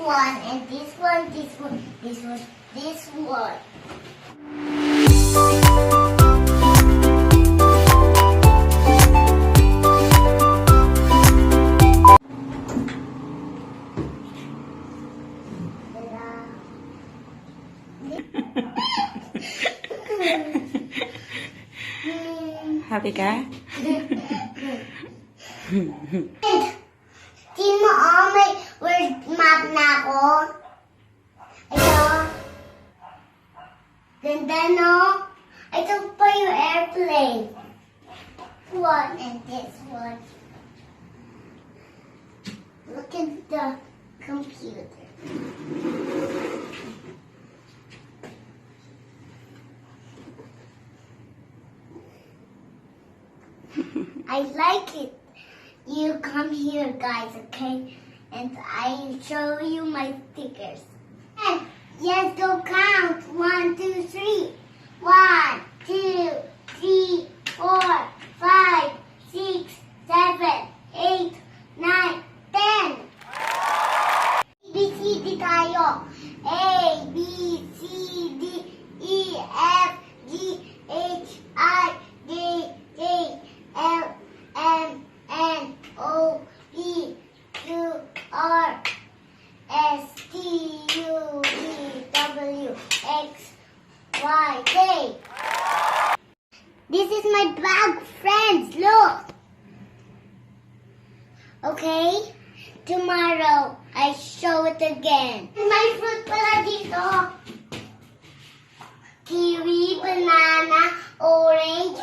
one, and this one, this one, this one, this one. Happy ka? Tingnan mo, may word map na ako. Ito. Ganda, no? Ito pa yung airplane. One and this one. Look at the computer. I like it. You come here, guys, okay? And I show you my stickers. And let's go count. 1, 2, 3. 1, 2, 3, 4, 5, 6, 7, 8, 9, 10. ABCD tayo. A, B, C, D, E, F, G, H, I, J, K, L, M, N, O, P, Q, R, S, T, U, V, W, X, Y, Z. This is my bag, friends. Look. Okay? Tomorrow, I show it again. My fruit pala dito. Kiwi, banana, orange,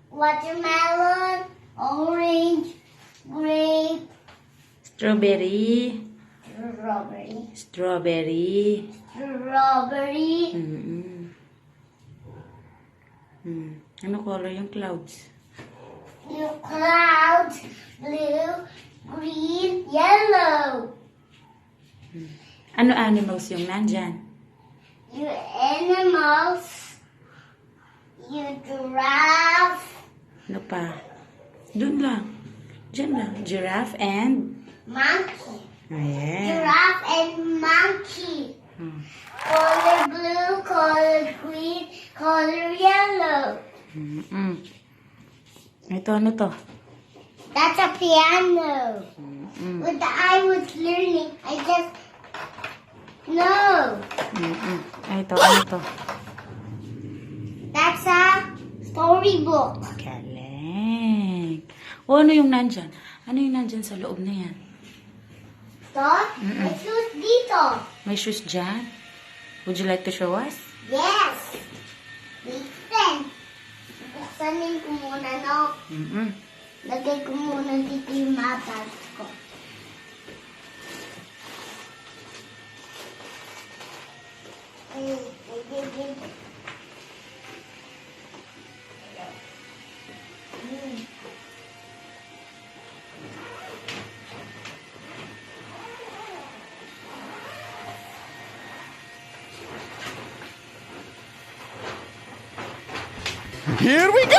watermelon, orange, grape, Strawberry. strawberry, Strawberry. strawberry, Ano color yung clouds? blue clouds, blue, green, yellow. Ano animals yung nandyan? You animals, you giraffe, Ano pa? Doon lang. Diyan lang. Giraffe and... monkey. Ayan. Giraffe and monkey. Hmm. Color blue, color green, color yellow. Ito, ano to? That's a piano. Mm-mm. When I was learning, I just... No. Ito, ano to? That's a storybook. Galing. O, ano yung nandyan? Ano yung nandyan sa loob na yan? Ito? May shoes dito. May shoes dyan? Would you like to show us? Yes. Listen. Buksanin ko muna, no? Lagay ko muna dito yung mga bags ko. Here we go!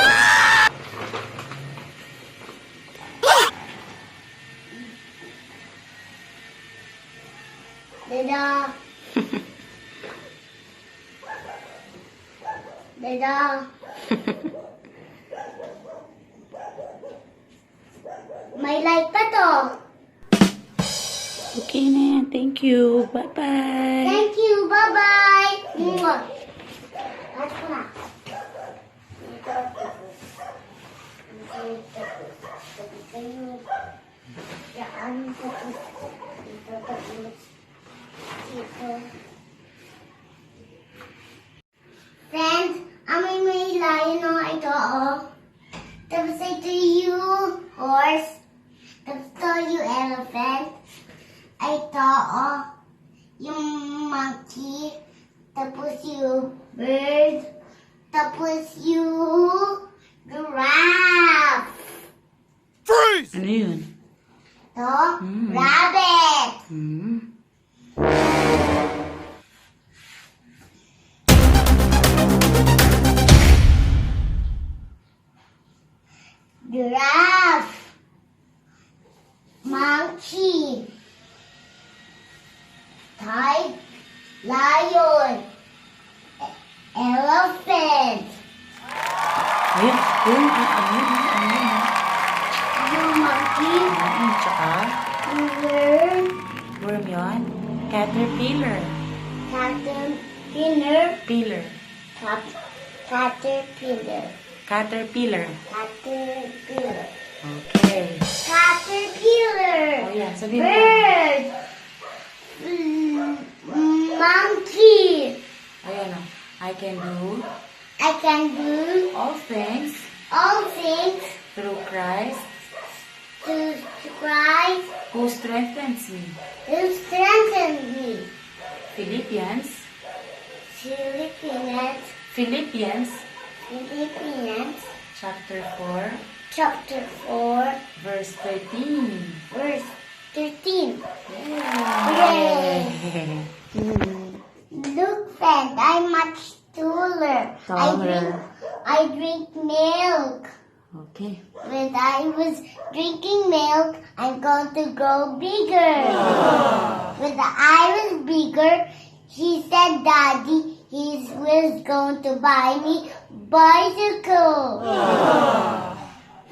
Dada. Dada. May light pa to. Okay na yan. Thank you. Bye-bye. Thank you. Bye-bye. Mwah. At ko na. Friends, may lion o ito, oh. Tapos ito yung horse. Tapos ito yung elephant. Ito, oh. Yung monkey. Tapos yung bird. Tapos yung giraffe. Freeze! Ano yun? Ito, rabbit. Giraffe. monkey, tiger, lion, elephant, Ayun, ayun, ayun, ayun. monkey, Tsaka, bird, worm yun. Caterpillar. caterpillar, Pillar. caterpillar, Caterpillar. caterpillar, Okay. caterpillar, Oh, yeah. Sabihin mo. bird, monkey. Ayan o. I can do I can do all things all things through Christ to Christ who strengthens me. who strengthens me. Philippians. Philippians, Philippians Philippians, chapter 4, chapter 4, verse 13. verse 13. Yay! Look, friend, I'm much taller. Taller. I drink milk. Okay. When I was drinking milk, I'm going to grow bigger. When I was bigger, he said, Daddy, he was going to buy me bicycle.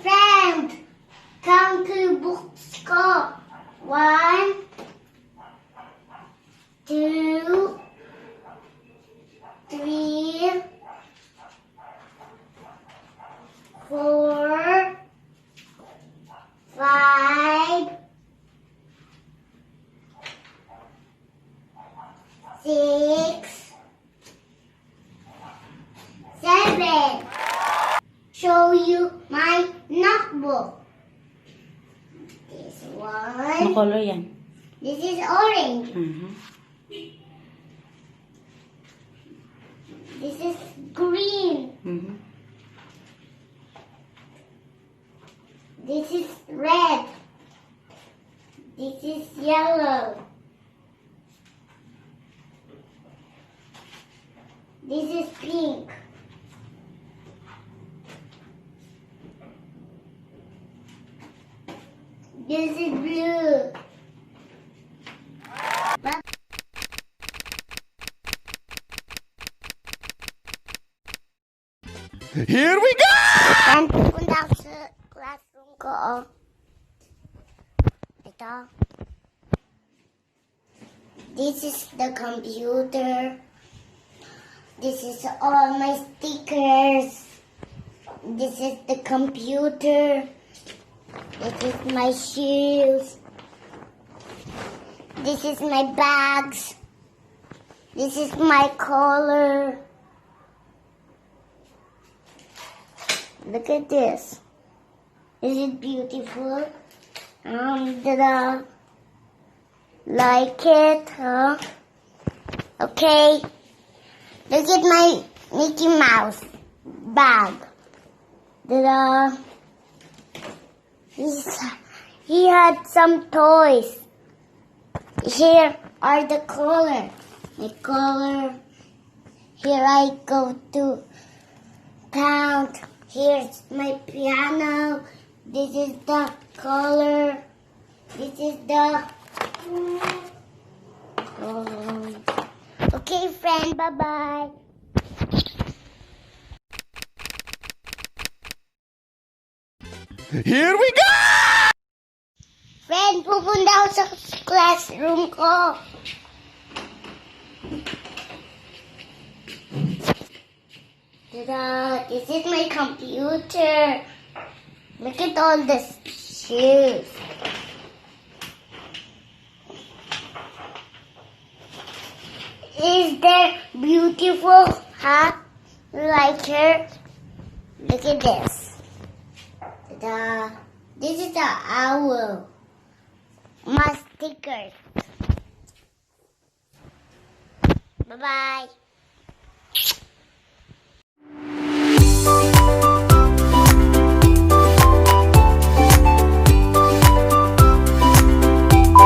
Friend, come to books ko. 1, 2, 3, 4, 5, 6, 7. Show you my notebook. This Ano one. color yan? This is orange. This is green. This is red. This is yellow. This is pink. This is blue. Here we go! And pupunta ako sa classroom ko, oh. Ito. This is the computer. This is all my stickers. This is the computer. This is my shoes. This is my bags. This is my collar. Look at this. Is it beautiful? Did I like it? Huh? Okay. Look at my Mickey Mouse bag. He had some toys. Here are the color. My color. Here I go to count. Here's my piano. This is the color. This is the... Okay, friend. Bye-bye. Here we go! Friend, pupunta ako sa classroom ko. Tada! This is my computer. Look at all the shoes. Is there beautiful hat like her? Look at this. Ta-da! This is an owl. My stickers. Bye-bye.